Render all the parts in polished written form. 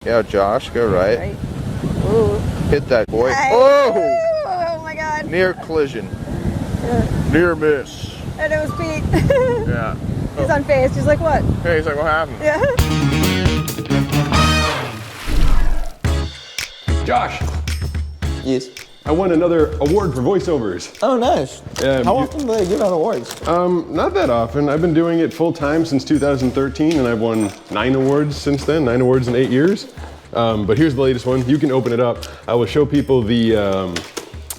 Yeah, Josh, go right. Ooh. Hit that boy. Oh! Oh my God. Near collision. Yeah. Near miss. And it was Pete. Yeah. He's unfazed. He's like, what? Hey, he's like, what happened? Yeah. Josh, Yes. I won another award for voiceovers. Oh, nice. How often do they give out awards? Not that often. I've been doing it full time since 2013, and I've won 9 awards since then. 9 awards in 8 years. But here's the latest one. You can open it up. I will show people the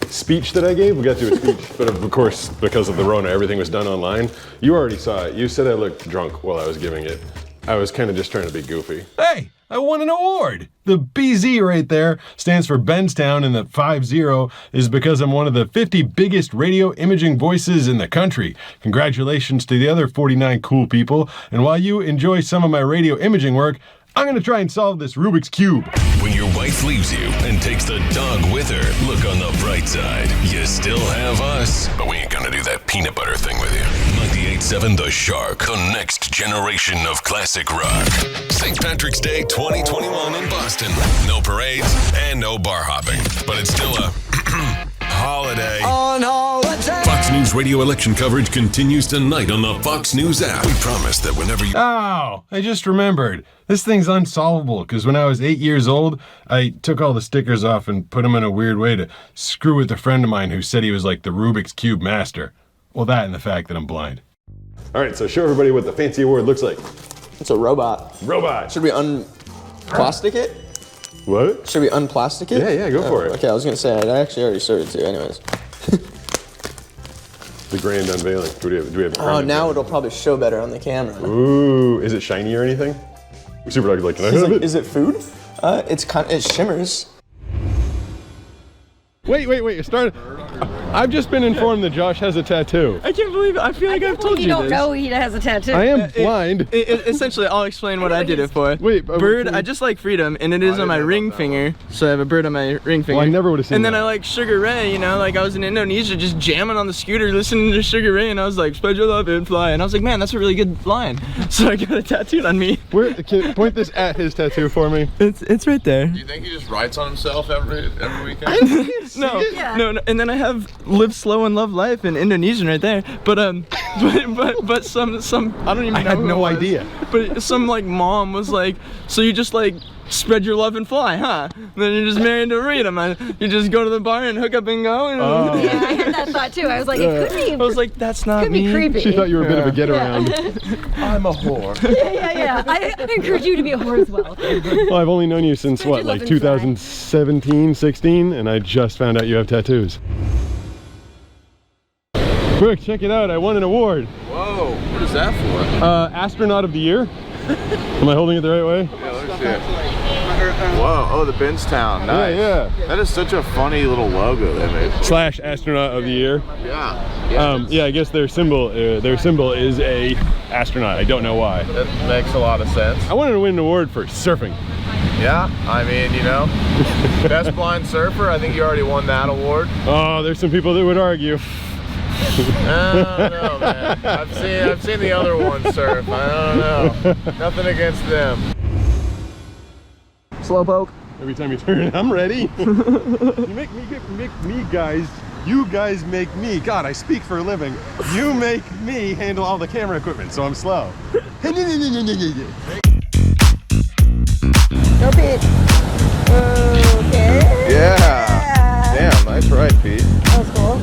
speech that I gave. We got to do a speech, but of course, because of the Rona, everything was done online. You already saw it. You said I looked drunk while I was giving it. I was kind of just trying to be goofy. Hey, I won an award. The BZ right there stands for Benstown, and the 50 is because I'm one of the 50 biggest radio imaging voices in the country. Congratulations to the other 49 cool people. And while you enjoy some of my radio imaging work, I'm gonna try and solve this Rubik's Cube. When your wife leaves you and takes the dog with her, look on the bright side. You still have us, but we ain't gonna do that peanut butter thing with you. 98.7 The Shark, the next generation of classic rock. St. Patrick's Day 2021 in Boston. No parades and no bar hopping, but it's still a holiday. On holiday. Fox News radio election coverage continues tonight on the Fox News app. We promise that whenever you... Oh, I just remembered. This thing's unsolvable because when I was 8 years old, I took all the stickers off and put them in a weird way to screw with a friend of mine who said he was like the Rubik's Cube master. Well, that and the fact that I'm blind. All right, so show everybody what the fancy award looks like. It's a robot. Robot. Should we unplastic it? What? Should we unplastic it? Yeah, go for it. Okay, I was gonna say, I actually already showed it to you anyways. The grand unveiling. Do we have a grand Oh, now unveiling? it'll probably show better on the camera. Ooh, is it shiny or anything? Super Dog, like, can I have it? Is it food? It shimmers. Wait, it started. I've just been informed that Josh has a tattoo. I can't believe it. I feel like I've told you don't this. know he has a tattoo. I am blind. Essentially, I'll explain what I did it for. Wait, bird. I just like freedom, and it is on my ring finger. So I have a bird on my ring finger. Well, I never would have seen And then that. I like Sugar Ray. You know, like I was in Indonesia, just jamming on the scooter, listening to Sugar Ray, and I was like, "Spread your love and fly." And I was like, "Man, that's a really good line." So I got it tattooed on me. Where? Can point this at his tattoo for me. It's right there. Do you think he just writes on himself every weekend? No, Yeah. no. And then I have "Live Slow and Love Life" in Indonesian right there. But but some I don't even know. I had who it no was. idea. But some like mom was like, "So you just like spread your love and fly, huh? And then you're just married to Rita, man. You just go to the bar and hook up and go." And Oh. Yeah, I had that thought too. I was like, it could be. I was like, "That's not could me." be creepy. She thought you were a bit of a get around. I'm a whore. Yeah. I encourage you to be a whore as well. Well, I've only known you since what, love like and fly. 2017, 16, and I just found out you have tattoos. Quick, check it out. I won an award. Whoa, what is that for? Astronaut of the Year. Am I holding it the right way? Yeah, let me see it. Whoa, oh, the Benstown, nice. Yeah. That is such a funny little logo they made. / Astronaut of the Year. Yeah. Yeah, I guess their symbol is a astronaut. I don't know why. That makes a lot of sense. I wanted to win an award for surfing. Yeah, I mean, you know, best blind surfer, I think you already won that award. Oh, there's some people that would argue. I don't know, man. I've seen the other ones surf. I don't know. Nothing against them. Slowpoke. Every time you turn, I'm ready. You make me guys. You guys make me. God, I speak for a living. You make me handle all the camera equipment, so I'm slow. Go Pete. Okay. Yeah. Damn, nice ride, Pete. That was cool.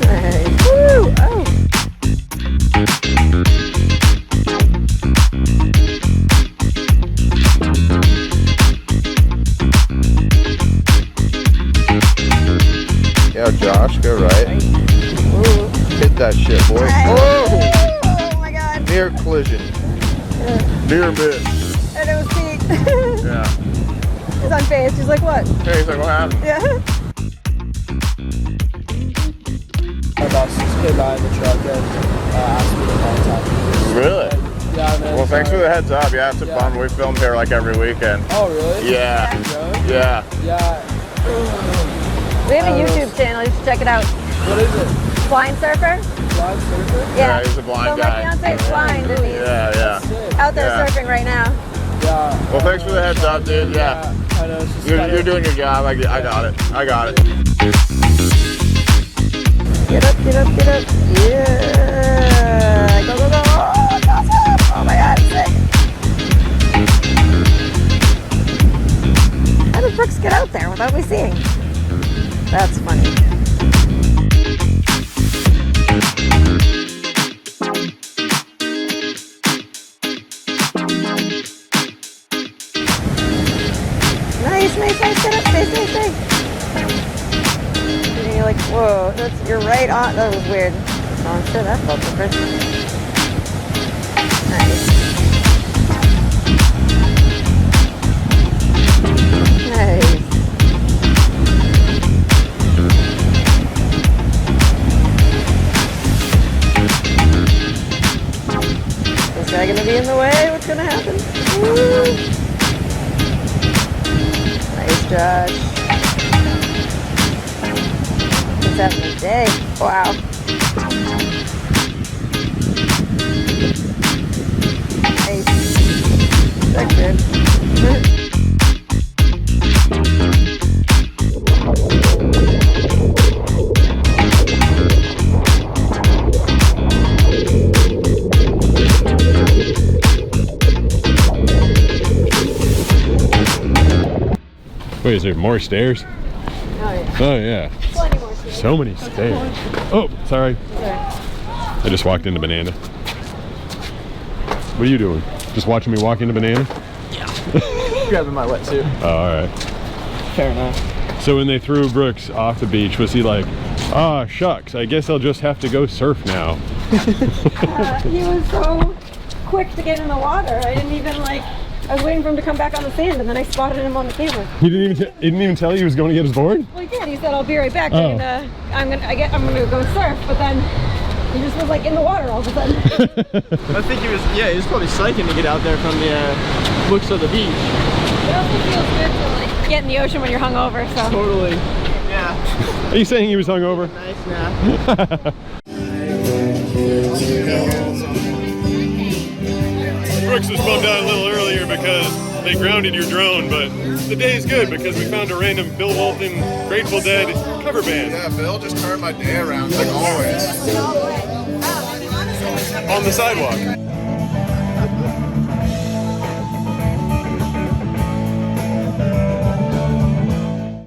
Nice. Woo! Oh. Yeah, Josh, go right. Ooh. Hit that shit, boy. Oh! Oh my God. Near collision. Near miss. And it was Pete. Yeah. He's unfazed. He's like, what? Hey, he's like, what happened? Yeah. About 6K by in the truck and asked me to contact me. Really? Yeah, man. Well, thanks for the heads up. Yeah, it's fun. We film here like every weekend. Oh, really? Yeah. Really? Yeah. Yeah. We have a YouTube channel. You should check it out. What is it? Blind surfer? Blind surfer? Yeah. He's a blind so guy. my fiance is blind and he's Yeah. out there Yeah. surfing right now. Yeah. Well, thanks for the heads up, dude. Yeah. I know, it's just You're doing your job. I got it. I got it. Get up, get up, get up. Yeah. Go, go, go. Oh, awesome. Oh my God, sick. How did Brooks get out there without me seeing? That's funny. Nice, nice, nice. Get up, stay, stay, stay. And you're like, whoa, you're right on. That was weird. Oh, shit, that felt different. Nice. Nice. Is that gonna be in the way? What's gonna happen? Woo. Nice, Josh. What's happening today? Wow. Nice. That's good. Wait, is there more stairs? Oh yeah. Oh yeah. Plenty more stairs. So many stairs. Oh, sorry. Okay. I just walked into Banana. What are you doing? Just watching me walk into Banana? Grabbing my wetsuit. Oh, all right. Fair enough. So when they threw Brooks off the beach, was he like, ah, shucks, I guess I'll just have to go surf now? He was so quick to get in the water. I didn't even like. I was waiting for him to come back on the sand, and then I spotted him on the camera. He didn't even tell you he was going to get his board? Well, he did. He said, "I'll be right back. Oh. I'm gonna go surf." But then he just was like in the water all of a sudden. I think he was probably psyching to get out there from the looks of the beach. It also feels good to like get in the ocean when you're hungover. So. Totally. Yeah. Are you saying he was hungover? Nice nap. Brooks was bummed out a little earlier because they grounded your drone, but the day's good because we found a random Bill Walton Grateful Dead cover band. Yeah, Bill just turned my day around like always. On the sidewalk.